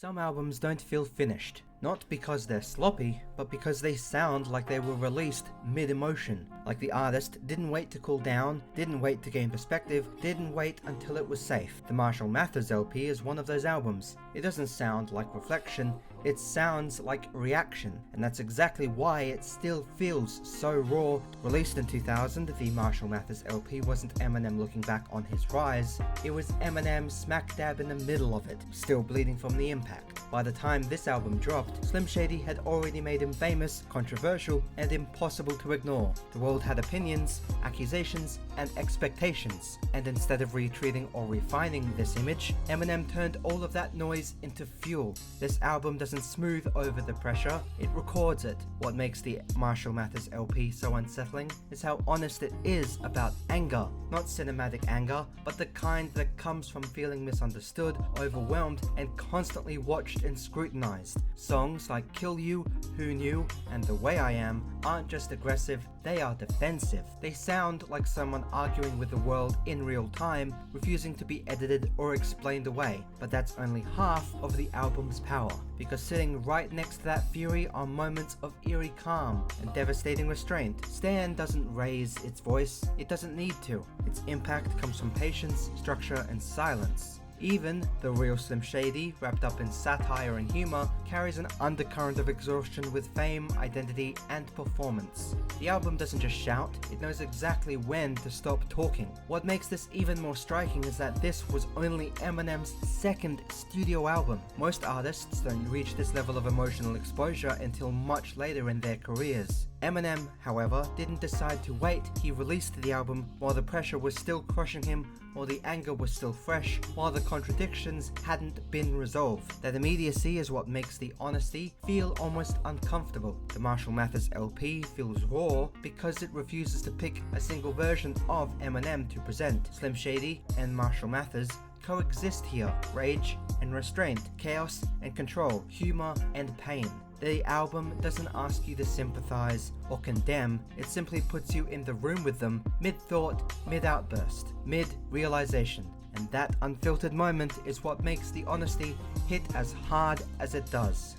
Some albums don't feel finished, not because they're sloppy, but because they sound like they were released mid-emotion, like the artist didn't wait to cool down, didn't wait to gain perspective, didn't wait until it was safe. The Marshall Mathers LP is one of those albums. It doesn't sound like reflection, it sounds like reaction, and that's exactly why it still feels so raw. Released in 2000, the Marshall Mathers LP wasn't Eminem looking back on his rise, it was Eminem smack dab in the middle of it, still bleeding from the impact. By the time this album dropped, Slim Shady had already made him famous, controversial, and impossible to ignore. The world had opinions, accusations, and expectations, and instead of retreating or refining this image, Eminem turned all of that noise into fuel. This album doesn't smooth over the pressure, it records it. What makes the Marshall Mathers LP so unsettling is how honest it is about anger. Not cinematic anger, but the kind that comes from feeling misunderstood, overwhelmed, and constantly watched and scrutinized. Songs like Kill You, Who Knew, and The Way I Am aren't just aggressive, they are defensive. They sound like someone arguing with the world in real time, refusing to be edited or explained away. But that's only half of the album's power, because sitting right next to that fury are moments of eerie calm and devastating restraint. Stan doesn't raise its voice, it doesn't need to. Its impact comes from patience, structure, and silence. Even the real Slim Shady, wrapped up in satire and humor, carries an undercurrent of exhaustion with fame, identity, and performance. The album doesn't just shout, it knows exactly when to stop talking. What makes this even more striking is that this was only Eminem's second studio album. Most artists don't reach this level of emotional exposure until much later in their careers. Eminem, however, didn't decide to wait. He released the album while the pressure was still crushing him, while the anger was still fresh, while the contradictions hadn't been resolved. That immediacy is what makes the honesty feel almost uncomfortable. The Marshall Mathers LP feels raw because it refuses to pick a single version of Eminem to present. Slim Shady and Marshall Mathers coexist here: rage and restraint, chaos and control, humor and pain. The album doesn't ask you to sympathize or condemn, it simply puts you in the room with them, mid-thought, mid-outburst, mid-realization. And that unfiltered moment is what makes the honesty hit as hard as it does.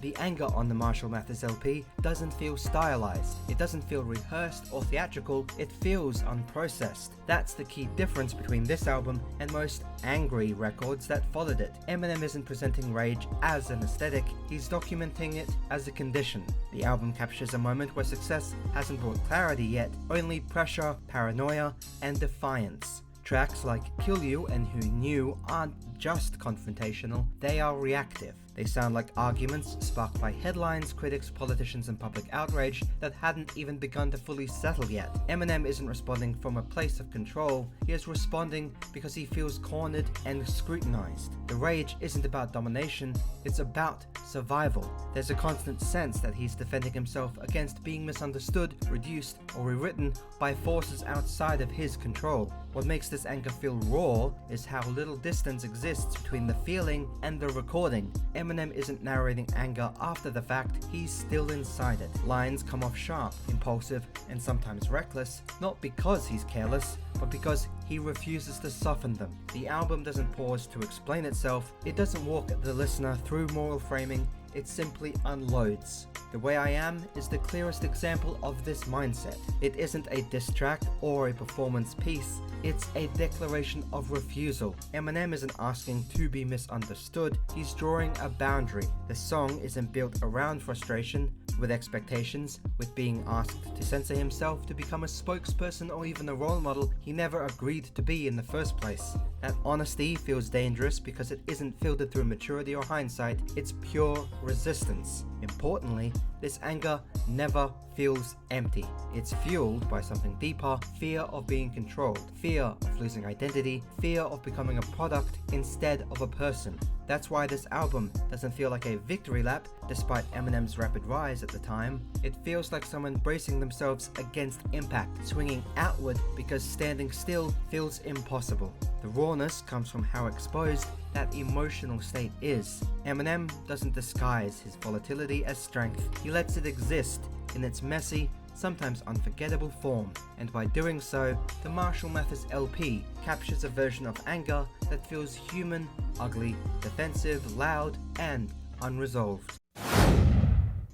The anger on the Marshall Mathers LP doesn't feel stylized, it doesn't feel rehearsed or theatrical, it feels unprocessed. That's the key difference between this album and most angry records that followed it. Eminem isn't presenting rage as an aesthetic, he's documenting it as a condition. The album captures a moment where success hasn't brought clarity yet, only pressure, paranoia, and defiance. Tracks like Kill You and Who Knew aren't just confrontational, they are reactive. They sound like arguments sparked by headlines, critics, politicians, and public outrage that hadn't even begun to fully settle yet. Eminem isn't responding from a place of control, he is responding because he feels cornered and scrutinized. The rage isn't about domination, it's about survival. There's a constant sense that he's defending himself against being misunderstood, reduced, or rewritten by forces outside of his control. What makes this anger feel raw is how little distance exists between the feeling and the recording. Eminem isn't narrating anger after the fact, he's still inside it. Lines come off sharp, impulsive, and sometimes reckless, not because he's careless, but because he refuses to soften them. The album doesn't pause to explain itself, it doesn't walk the listener through moral framing, it simply unloads. The Way I Am is the clearest example of this mindset. It isn't a diss track or a performance piece, it's a declaration of refusal. Eminem isn't asking to be misunderstood, he's drawing a boundary. The song isn't built around frustration, with expectations, with being asked to censor himself, to become a spokesperson or even a role model he never agreed to be in the first place. That honesty feels dangerous because it isn't filtered through maturity or hindsight, it's pure resistance. Importantly, this anger never feels empty. It's fueled by something deeper: fear of being controlled, fear of losing identity, fear of becoming a product instead of a person. That's why this album doesn't feel like a victory lap, despite Eminem's rapid rise at the time. It feels like someone bracing themselves against impact, swinging outward because standing still feels impossible. The rawness comes from how exposed that emotional state is. Eminem doesn't disguise his volatility as strength, he lets it exist in its messy, sometimes unforgettable form, and by doing so, the Marshall Mathers LP captures a version of anger that feels human, ugly, defensive, loud, and unresolved.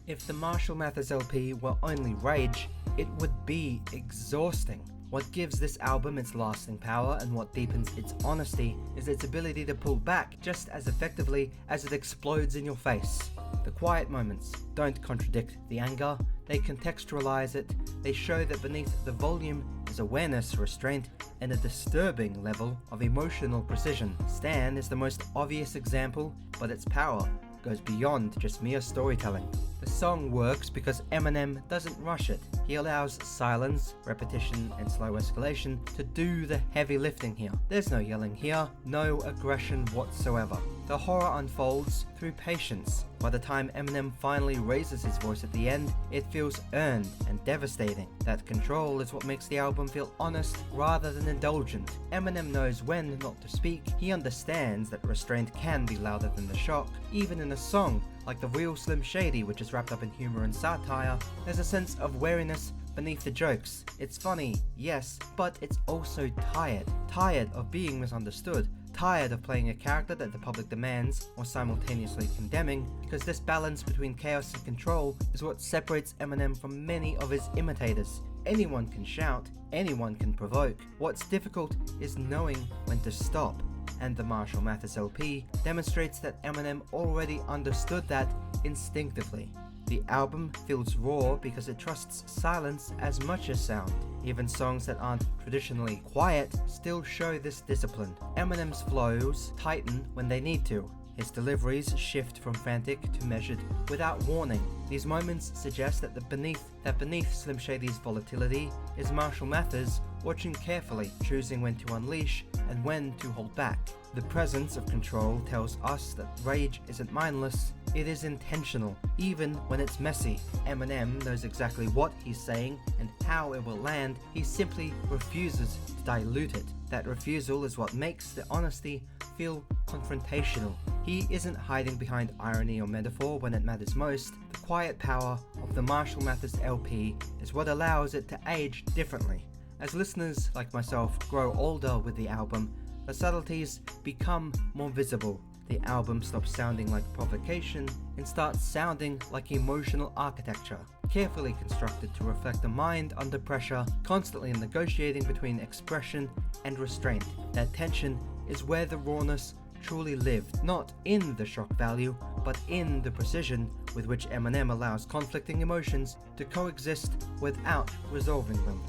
If the Marshall Mathers LP were only rage, it would be exhausting. What gives this album its lasting power and what deepens its honesty is its ability to pull back just as effectively as it explodes in your face. The quiet moments don't contradict the anger, they contextualize it, they show that beneath the volume is awareness, restraint, and a disturbing level of emotional precision. Stan is the most obvious example, but its power goes beyond just mere storytelling. The song works because Eminem doesn't rush it. He allows silence, repetition, and slow escalation to do the heavy lifting here. There's no yelling here, no aggression whatsoever. The horror unfolds through patience. By the time Eminem finally raises his voice at the end, it feels earned and devastating. That control is what makes the album feel honest rather than indulgent. Eminem knows when not to speak. He understands that restraint can be louder than the shock. Even in a song like The Real Slim Shady, which is wrapped up in humor and satire, there's a sense of wariness beneath the jokes. It's funny, yes, but it's also tired. Tired of being misunderstood. Tired of playing a character that the public demands while simultaneously condemning, because this balance between chaos and control is what separates Eminem from many of his imitators. Anyone can shout, anyone can provoke. What's difficult is knowing when to stop, and the Marshall Mathers LP demonstrates that Eminem already understood that instinctively. The album feels raw because it trusts silence as much as sound. Even songs that aren't traditionally quiet still show this discipline. Eminem's flows tighten when they need to. His deliveries shift from frantic to measured without warning. These moments suggest that beneath Slim Shady's volatility is Marshall Mathers watching carefully, choosing when to unleash and when to hold back. The presence of control tells us that rage isn't mindless, it is intentional, even when it's messy. Eminem knows exactly what he's saying and how it will land, he simply refuses to dilute it. That refusal is what makes the honesty feel confrontational. He isn't hiding behind irony or metaphor when it matters most. The quiet power of the Marshall Mathers LP is what allows it to age differently. As listeners like myself grow older with the album, the subtleties become more visible. The album stops sounding like provocation and starts sounding like emotional architecture, carefully constructed to reflect a mind under pressure, constantly negotiating between expression and restraint. That tension is where the rawness truly lived, not in the shock value, but in the precision with which Eminem allows conflicting emotions to coexist without resolving them.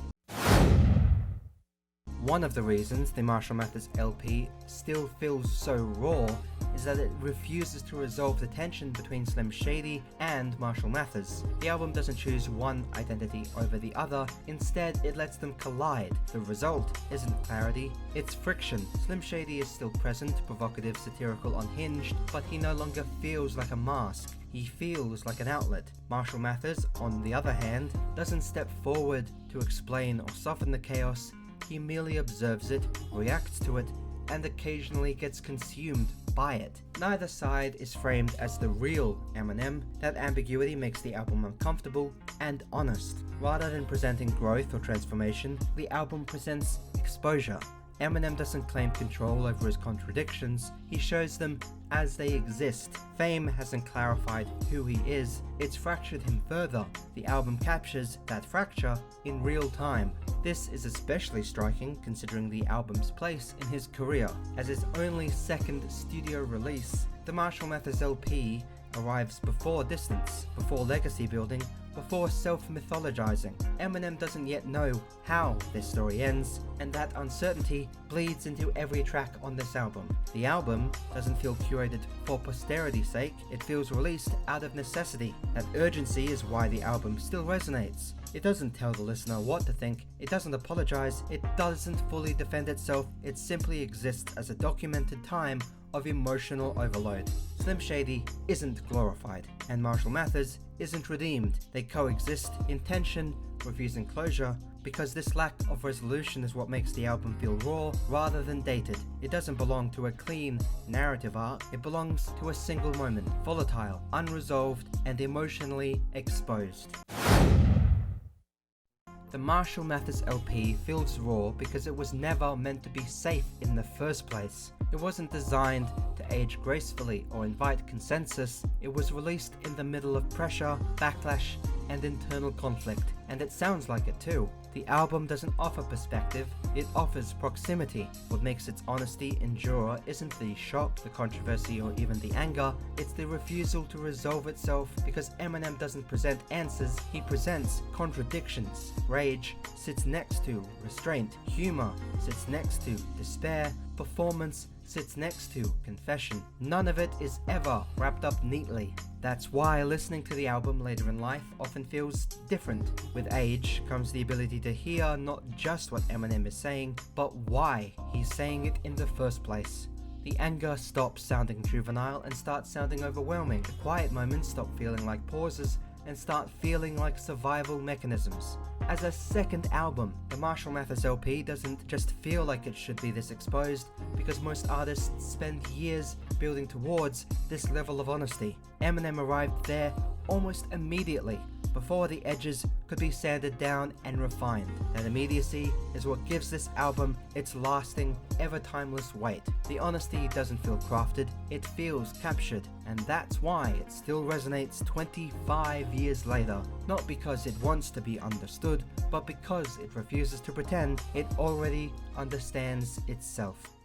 One of the reasons the Marshall Mathers LP still feels so raw is that it refuses to resolve the tension between Slim Shady and Marshall Mathers. The album doesn't choose one identity over the other, instead it lets them collide. The result isn't clarity, it's friction. Slim Shady is still present, provocative, satirical, unhinged, but he no longer feels like a mask. He feels like an outlet. Marshall Mathers, on the other hand, doesn't step forward to explain or soften the chaos. He merely observes it, reacts to it, and occasionally gets consumed by it. Neither side is framed as the real Eminem. That ambiguity makes the album uncomfortable and honest. Rather than presenting growth or transformation, the album presents exposure. Eminem doesn't claim control over his contradictions, he shows them as they exist. Fame hasn't clarified who he is, it's fractured him further. The album captures that fracture in real time. This is especially striking considering the album's place in his career. As his only second studio release, the Marshall Mathers LP arrives before distance, before legacy building, before self-mythologizing. Eminem doesn't yet know how this story ends, and that uncertainty bleeds into every track on this album. The album doesn't feel curated for posterity's sake, it feels released out of necessity. That urgency is why the album still resonates. It doesn't tell the listener what to think, it doesn't apologize, it doesn't fully defend itself, it simply exists as a documented time of emotional overload. Slim Shady isn't glorified, and Marshall Mathers isn't redeemed. They coexist in tension, refusing closure, because this lack of resolution is what makes the album feel raw rather than dated. It doesn't belong to a clean narrative arc, it belongs to a single moment, volatile, unresolved, and emotionally exposed. The Marshall Mathers LP feels raw because it was never meant to be safe in the first place. It wasn't designed to age gracefully or invite consensus. It was released in the middle of pressure, backlash, and internal conflict, and it sounds like it too. The album doesn't offer perspective, it offers proximity. What makes its honesty endure isn't the shock, the controversy, or even the anger, it's the refusal to resolve itself, because Eminem doesn't present answers, he presents contradictions. Rage sits next to restraint, humor sits next to despair, performance sits next to confession. None of it is ever wrapped up neatly. That's why listening to the album later in life often feels different. With age comes the ability to hear not just what Eminem is saying, but why he's saying it in the first place. The anger stops sounding juvenile and starts sounding overwhelming. The quiet moments stop feeling like pauses and start feeling like survival mechanisms. As a second album, the Marshall Mathers LP doesn't just feel like it should be this exposed, because most artists spend years building towards this level of honesty. Eminem arrived there almost immediately, before the edges could be sanded down and refined. That immediacy is what gives this album its lasting, ever-timeless weight. The honesty doesn't feel crafted, it feels captured, and that's why it still resonates 25 years later. Not because it wants to be understood, but because it refuses to pretend it already understands itself.